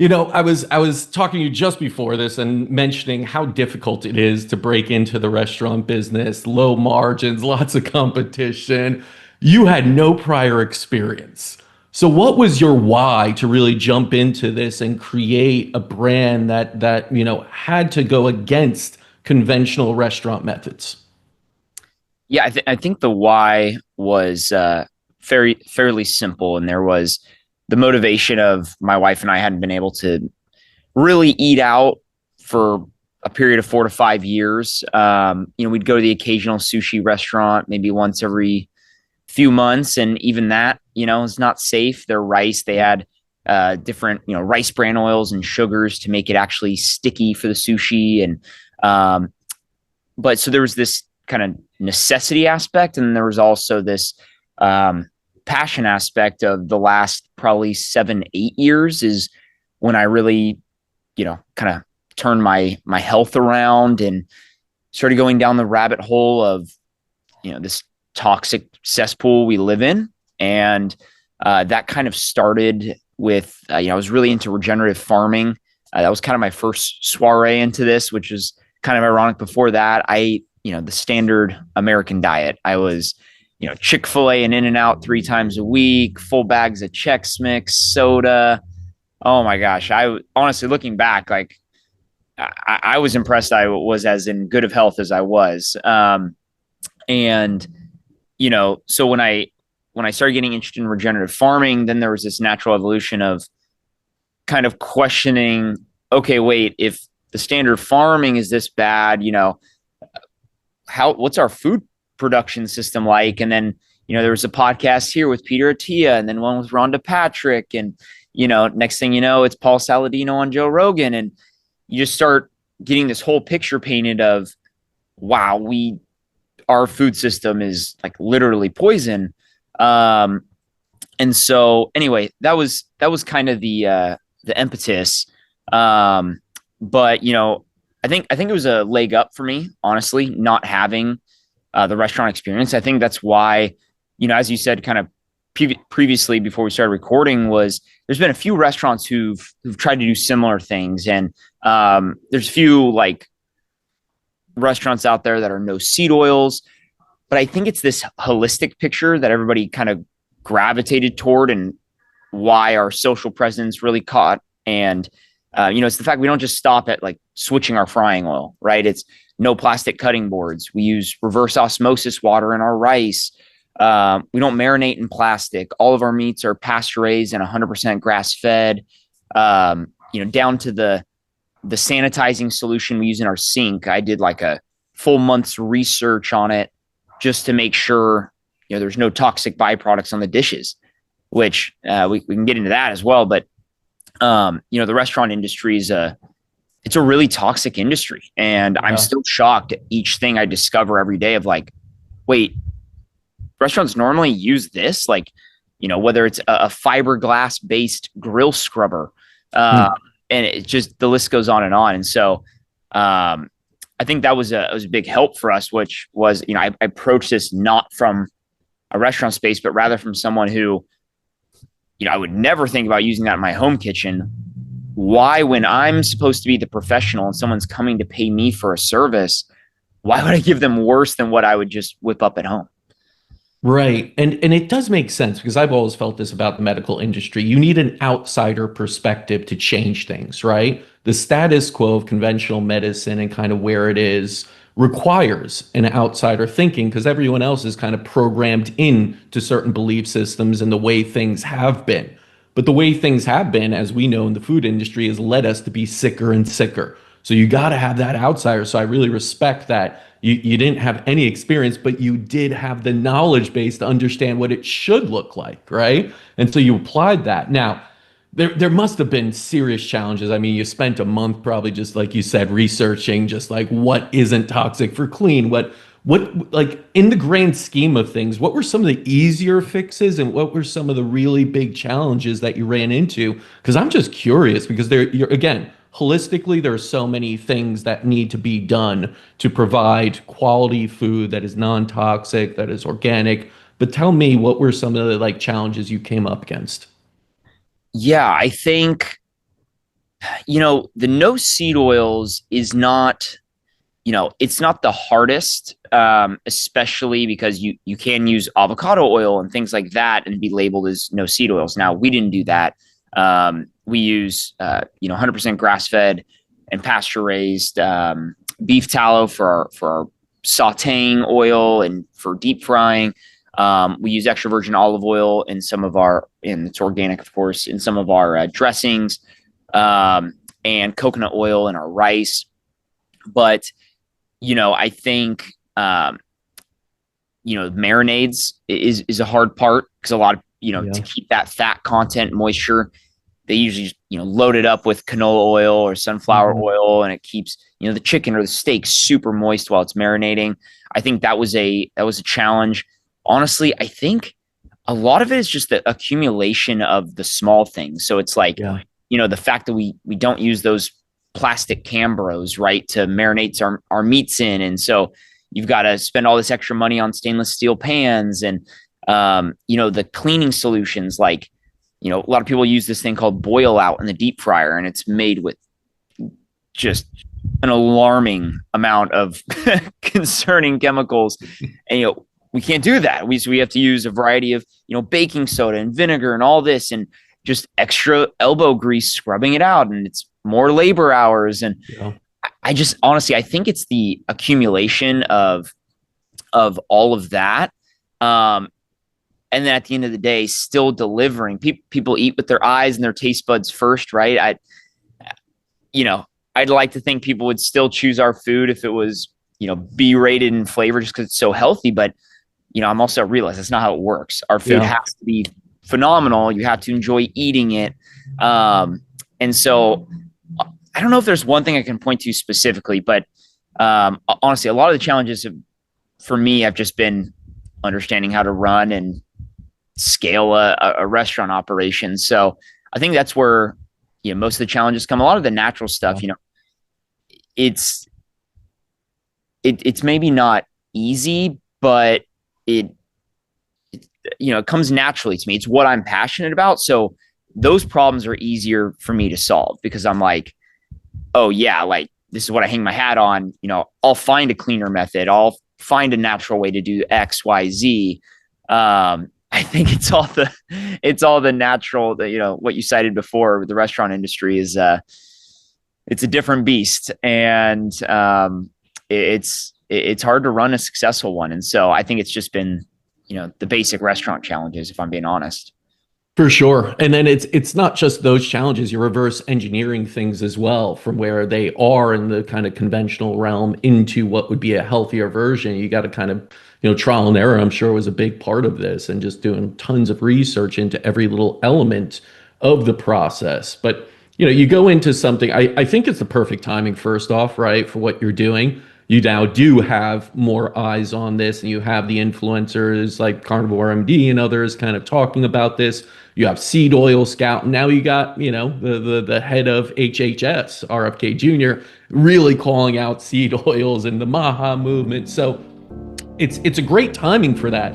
I was talking to you just before this and mentioning how difficult it is to break into the restaurant business, low margins, lots of competition. You had no prior experience. So what was your why to really jump into this and create a brand that had to go against conventional restaurant methods? Yeah, I think the why was fairly simple, and there was the motivation of my wife and I hadn't been able to really eat out for a period of 4 to 5 years. We'd go to the occasional sushi restaurant maybe once every few months, and even that, is not safe. Their rice, they had different, rice bran oils and sugars to make it actually sticky for the sushi, and but so there was this kind of necessity aspect, and there was also this passion aspect of the last probably 7, 8 years is when I really, kind of turned my health around and started going down the rabbit hole of, this toxic cesspool we live in. And that kind of started with, I was really into regenerative farming. That was kind of my first soiree into this, which is kind of ironic. Before that, the standard American diet. I was, Chick-fil-A and In-N-Out 3 times a week, full bags of Chex Mix, soda. Oh my gosh. I honestly, looking back, like I was impressed I was as in good of health as I was. And, so when I started getting interested in regenerative farming, then there was this natural evolution of kind of questioning, okay, wait, if the standard farming is this bad, what's our food production system like? And then, there was a podcast here with Peter Attia, and then one with Rhonda Patrick. And, next thing you know, it's Paul Saladino on Joe Rogan. And you just start getting this whole picture painted of, wow, our food system is like literally poison. And so anyway, that was kind of the impetus. But I think it was a leg up for me, honestly, not having the restaurant experience. I think that's why, as you said, kind of previously before we started recording, was there's been a few restaurants who've tried to do similar things, and there's a few like restaurants out there that are no seed oils, but I think it's this holistic picture that everybody kind of gravitated toward, and why our social presence really caught. And it's the fact we don't just stop at like switching our frying oil, right? It's no plastic cutting boards. We use reverse osmosis water in our rice. We don't marinate in plastic. All of our meats are pasture raised and 100% grass fed. Down to the sanitizing solution we use in our sink. I did like a full month's research on it just to make sure, there's no toxic byproducts on the dishes, which we can get into that as well. But the restaurant industry it's a really toxic industry. And Yeah. I'm still shocked at each thing I discover every day of like, wait, restaurants normally use this, like, whether it's a fiberglass based grill scrubber, Hmm. and it just, the list goes on and on. And so, I think that was a big help for us, which was, I approached this not from a restaurant space, but rather from someone who, I would never think about using that in my home kitchen. Why, when I'm supposed to be the professional and someone's coming to pay me for a service, why would I give them worse than what I would just whip up at home? Right. And it does make sense because I've always felt this about the medical industry. You need an outsider perspective to change things, right? The status quo of conventional medicine and kind of where it is requires an outsider thinking because everyone else is kind of programmed in to certain belief systems and the way things have been. But the way things have been, as we know in the food industry, has led us to be sicker and sicker. So you got to have that outsider. So I really respect that you didn't have any experience, but you did have the knowledge base to understand what it should look like, right? And so you applied that. Now, there must have been serious challenges. I mean, you spent a month probably just like you said, researching just like what isn't toxic for clean, what like in the grand scheme of things, what were some of the easier fixes and what were some of the really big challenges that you ran into? Because I'm just curious because you're again, holistically, there are so many things that need to be done to provide quality food that is non-toxic, that is organic. But tell me, what were some of the like challenges you came up against? Yeah, I think The no seed oils is not, it's not the hardest, especially because you can use avocado oil and things like that and be labeled as no seed oils. Now, we didn't do that. We use 100% grass fed and pasture raised beef tallow for our sauteing oil and for deep frying. We use extra virgin olive oil in some of and it's organic, of course, in some of our dressings, and coconut oil in our rice. But, I think, marinades is a hard part because a lot of, to keep that fat content, moisture, they usually, load it up with canola oil or sunflower oil, and it keeps, the chicken or the steak super moist while it's marinating. I think that was a challenge. Honestly, I think a lot of it is just the accumulation of the small things. So it's like, the fact that we don't use those plastic Cambros, right, to marinate our meats in. And so you've got to spend all this extra money on stainless steel pans and, the cleaning solutions. Like, a lot of people use this thing called boil out in the deep fryer, and it's made with just an alarming amount of concerning chemicals. And, we can't do that. We have to use a variety of, baking soda and vinegar and all this, and just extra elbow grease scrubbing it out. And it's more labor hours. And I just, honestly, I think it's the accumulation of all of that. And then at the end of the day, still delivering. People eat with their eyes and their taste buds first, right? I'd like to think people would still choose our food if it was, B rated in flavor just because it's so healthy. But, I'm also realize that's not how it works. Our food has to be phenomenal. You have to enjoy eating it. And so I don't know if there's one thing I can point to specifically, but honestly, a lot of the challenges for me have just been understanding how to run and scale a restaurant operation. So I think that's where, most of the challenges come. A lot of the natural stuff, it's maybe not easy, but it comes naturally to me. It's what I'm passionate about. So those problems are easier for me to solve because I'm like, oh yeah, like this is what I hang my hat on. I'll find a cleaner method. I'll find a natural way to do X, Y, Z. I think it's all the natural that, what you cited before with the restaurant industry is, it's a different beast, and it's hard to run a successful one. And so I think it's just been, the basic restaurant challenges, if I'm being honest. For sure. And then it's not just those challenges, you're reverse engineering things as well from where they are in the kind of conventional realm into what would be a healthier version. You got to kind of, trial and error, I'm sure, was a big part of this, and just doing tons of research into every little element of the process. But, you go into something, I think it's the perfect timing, first off, right, for what you're doing. You now do have more eyes on this, and you have the influencers like Carnivore MD and others kind of talking about this. You have Seed Oil Scout. And now you got, the head of HHS, RFK Jr., really calling out seed oils and the Maha movement. So it's a great timing for that.